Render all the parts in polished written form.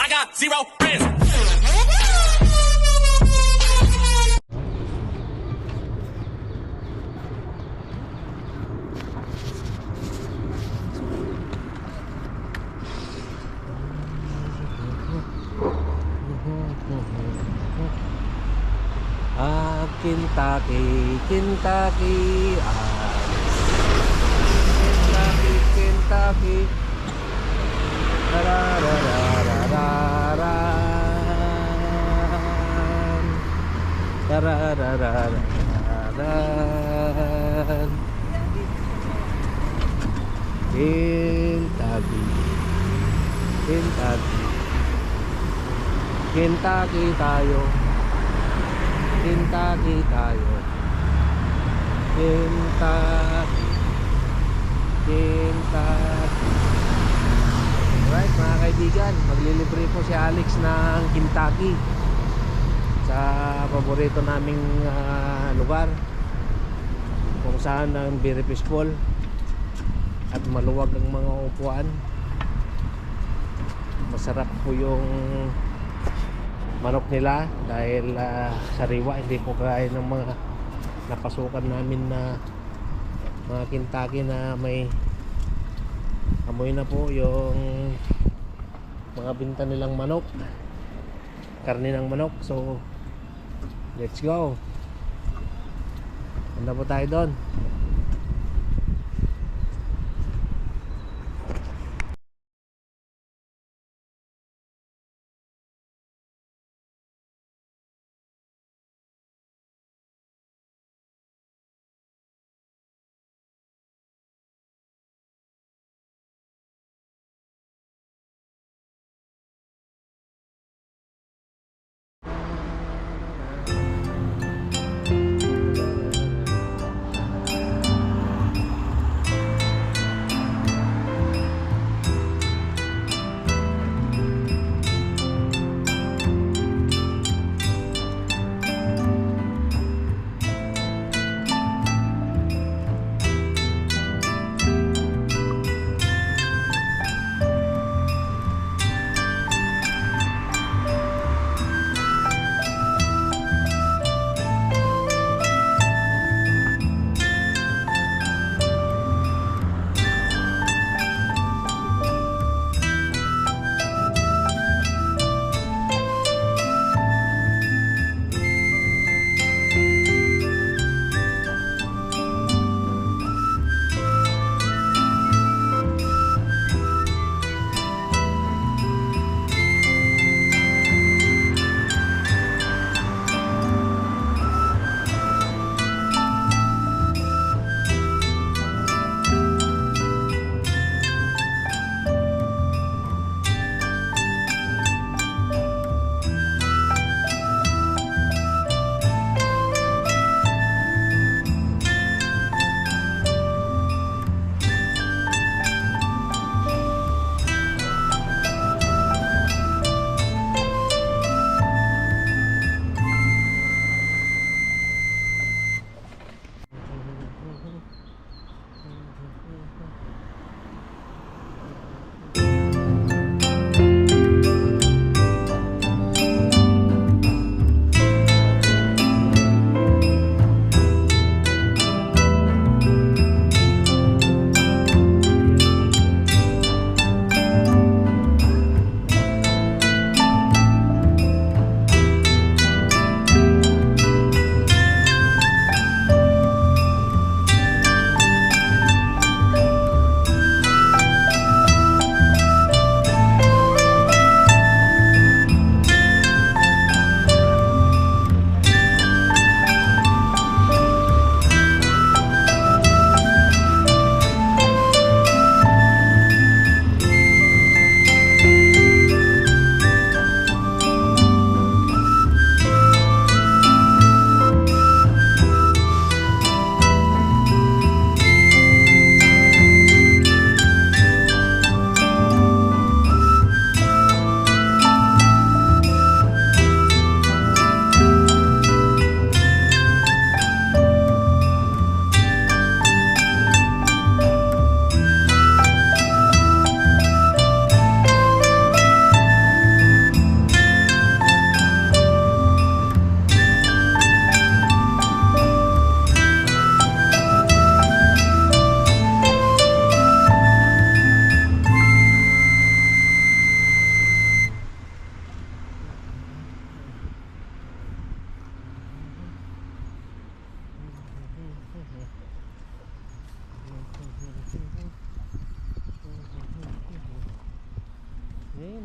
got zero friends. Kentucky, Kentucky, Kentucky, Kentucky. Kentucky, Kentucky, Kentucky tayo. Kentucky tayo. Kentucky, Kentucky. Alright mga kaibigan, maglilibre po si Alex ng Kentucky sa paborito naming lugar kung saan ang very peaceful at maluwag ang mga upuan. Masarap po yung manok nila dahil sariwa, hindi po kaya ng mga napasukan namin na mga Kentucky na may amoy na po yung mga binta nilang manok, karne ng manok. So let's go, punta po tayo doon.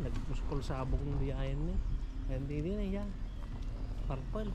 nagpuskol sa abog ng diyan ni. Hindi din na yan. Purple.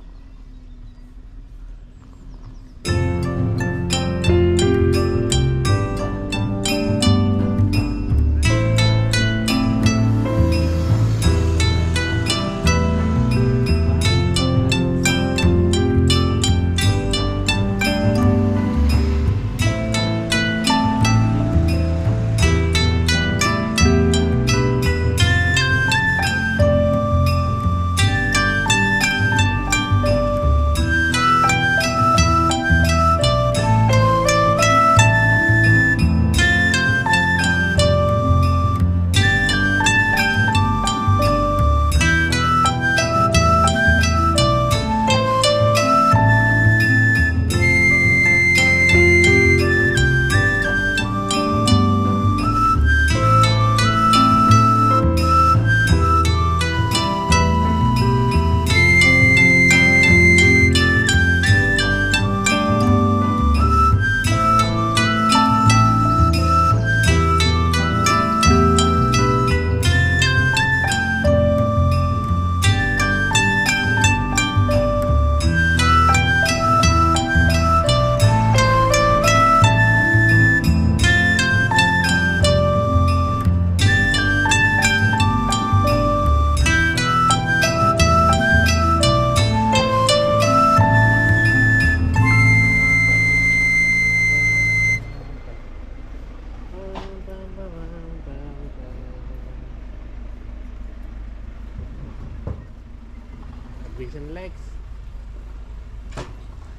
Garvision legs.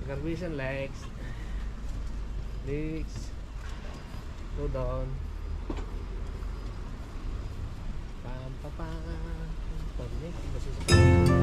Garvision legs. Legs. Go down. Pam pam pam. Pamik.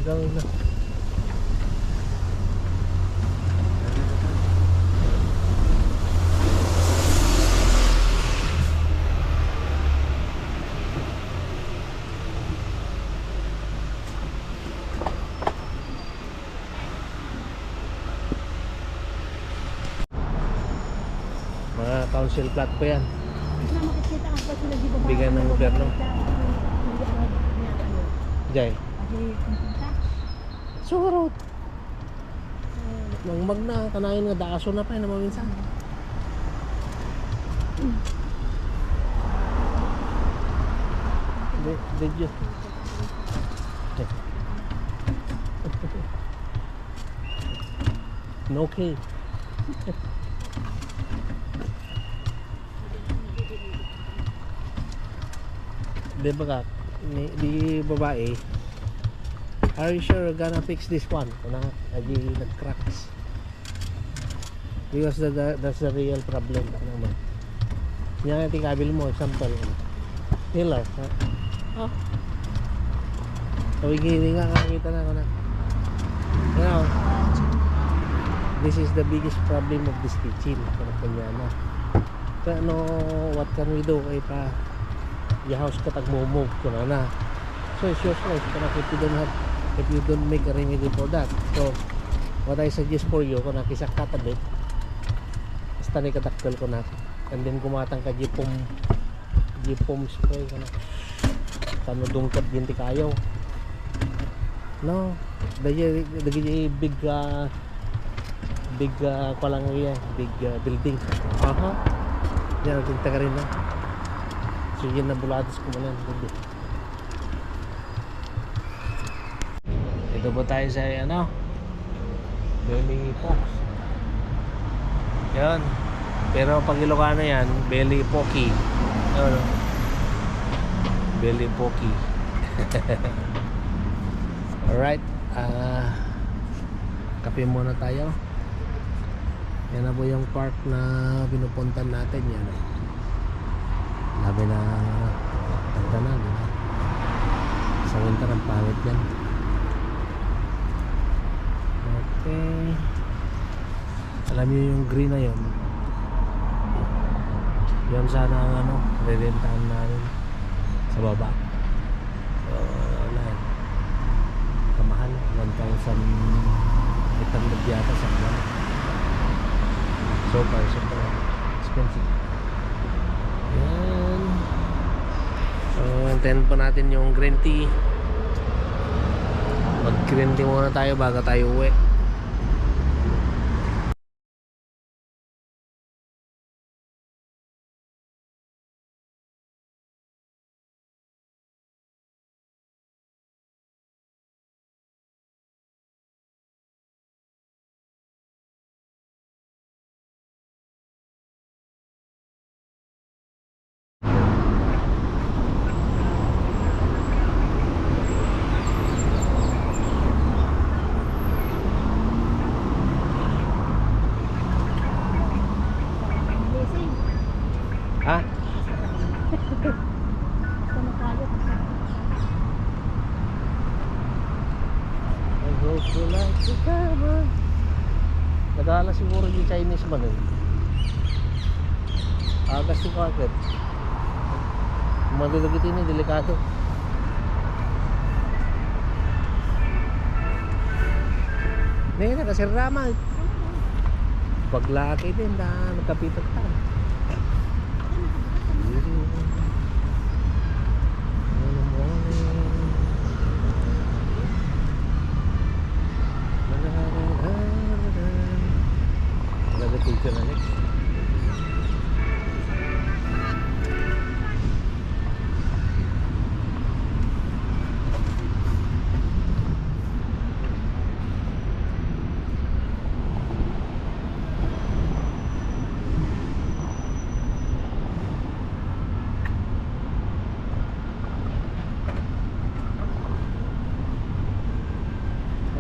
gagawin na. Mga council plot po yan. Bigyan ng gobyerno. Jay. Surot. Nang magna kanain nga daaso na pa na maminsan. Did you? No cake. Di ba ka? Di babae. Are you sure you're gonna fix this one? Kuna lagi nag-cracks. Because that's the real problem naman. Yan ang tikabil mo, example. Pillar. Oh. Tawigili nga kakita na ko na. You know, this is the biggest problem of this kitchen. Kanya na. So, ano, what can we do? Ay pa, your house ka tag-move ko na. So it's your choice. If you don't make a remedy for that. So what I suggest for you, kung nakisak ka tabi, basta ni katakkel ko na, and then kumatang ka jipom spray ko na kano dungkad ginti kayo. No, dagi big palang big building. Yan tinta ka rin na. So yun na bulados ko malang. Ito po tayo sa ano, Belly Fox. Yan. Pero pag Ilocano yan, Belly Pocky. Ano? Belly Pocky. Alright. Kape muna tayo. Yan na po yung park na pinupuntan natin. Yan. Labi na tanda na, diba? Sa winter ang pangit yan. Okay. Alam niyo yung green na yun, yun sana ang ano, rirentahan namin sa baba. So wala yan, kamahal, 1,800 yata sa buwan. So far super expensive. Yan. So antayin pa natin yung green tea. Mag green tea muna tayo bago tayo uwi. Ha? I hope you like the cover. Nagala siguro yung Chinese man eh. Agas yung market. Malulugit ini, delikado. Hindi, nakasirama. Paglaki din na nagkapitat pa. Picture na next.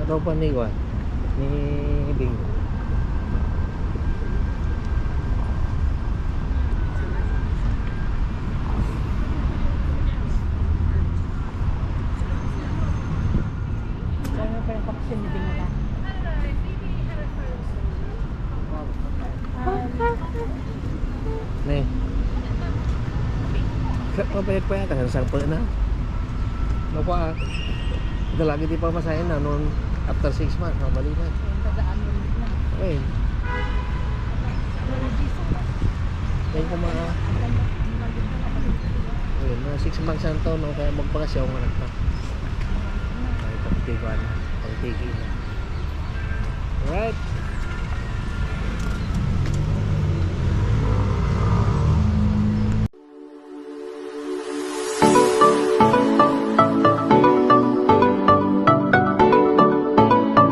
Ano pa ni Juan? Ni Ding. Mabayad pa yata, hanggang po na. Ano pa? Ito lagi di pa masahin na noon after 6 months, mabali na. Okay. Kaya ko mga ayun, mga 6 months na ito, no? Kaya magpakasyaw nga nagpa. Ay, pagtiguan, pagtigi na. Alright.